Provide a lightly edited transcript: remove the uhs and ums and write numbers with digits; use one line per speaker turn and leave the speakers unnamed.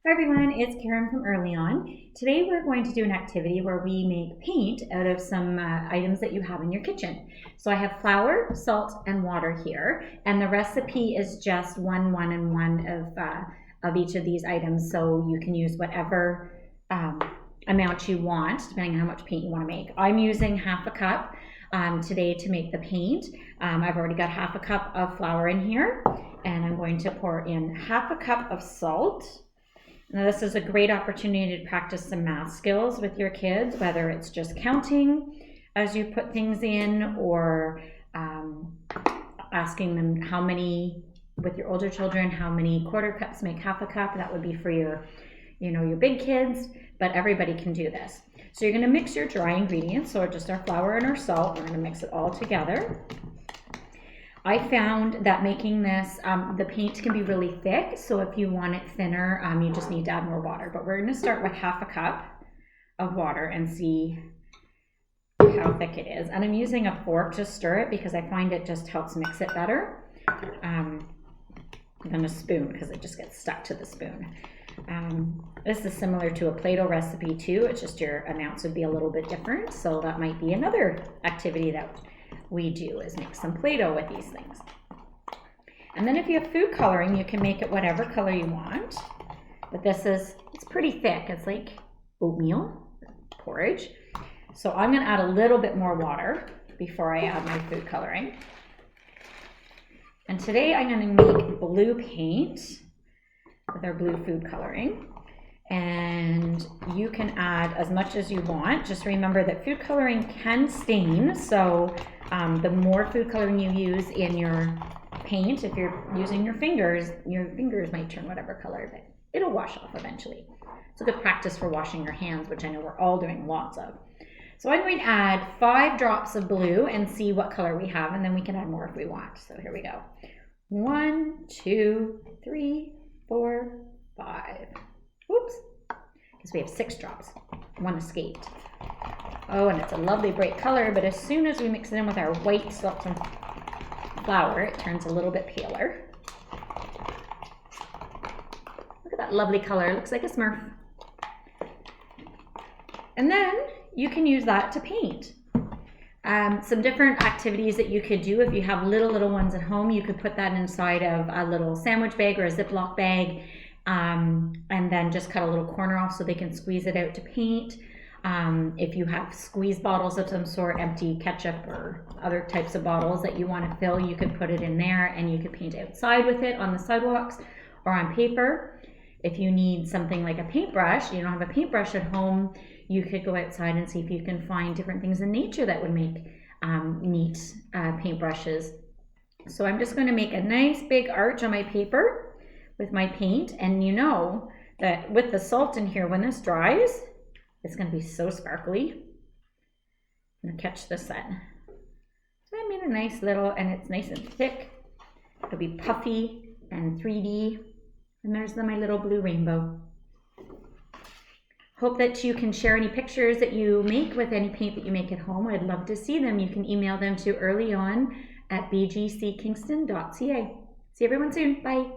Hi everyone, it's Karen from Early On. Today we're going to do an activity where we make paint out of some items that you have in your kitchen. So I have flour, salt, and water here, and the recipe is just one, and one of each of these items. So you can use whatever amount you want, depending on how much paint you want to make. I'm using half a cup today to make the paint. I've already got half a cup of flour in here, and I'm going to pour in half a cup of salt. Now this is a great opportunity to practice some math skills with your kids, whether it's just counting as you put things in, or asking them how many, with your older children, how many quarter cups make half a cup. That would be for your big kids, but everybody can do this. So you're gonna mix your dry ingredients, so just our flour and our salt. We're gonna mix it all together. I found that making this, the paint can be really thick, so if you want it thinner, you just need to add more water. But we're gonna start with half a cup of water and see how thick it is. And I'm using a fork to stir it because I find it just helps mix it better than a spoon, because it just gets stuck to the spoon. This is similar to a Play-Doh recipe too, it's just your amounts would be a little bit different, so that might be another activity that we do, is make some Play-Doh with these things. And then if you have food coloring, you can make it whatever color you want, but it's pretty thick. It's like oatmeal porridge. So I'm gonna add a little bit more water before I add my food coloring. And today I'm gonna make blue paint with our blue food coloring. And you can add as much as you want. Just remember that food coloring can stain, so the more food coloring you use in your paint, if you're using your fingers might turn whatever color, but it'll wash off eventually. It's a good practice for washing your hands, which I know we're all doing lots of. So I'm going to add 5 drops of blue and see what color we have, and then we can add more if we want. So here we go. 1, 2, 3, 4, 5. Whoops, because we have 6 drops. 1 escaped. Oh, and it's a lovely bright color, but as soon as we mix it in with our white salt and flour, it turns a little bit paler. Look at that lovely color, it looks like a Smurf. And then you can use that to paint. Some different activities that you could do if you have little ones at home, you could put that inside of a little sandwich bag or a Ziploc bag, and then just cut a little corner off so they can squeeze it out to paint. If you have squeeze bottles of some sort, empty ketchup or other types of bottles that you want to fill, you could put it in there and you could paint outside with it on the sidewalks or on paper. If you need something like a paintbrush, you don't have a paintbrush at home, you could go outside and see if you can find different things in nature that would make neat paintbrushes. So I'm just going to make a nice big arch on my paper with my paint, and you know that with the salt in here, when this dries, it's going to be so sparkly. I'm going to catch this then. So I made a nice little, and it's nice and thick. It'll be puffy and 3D. And there's my little blue rainbow. Hope that you can share any pictures that you make with any paint that you make at home. I'd love to see them. You can email them to earlyon@bgckingston.ca. See everyone soon. Bye.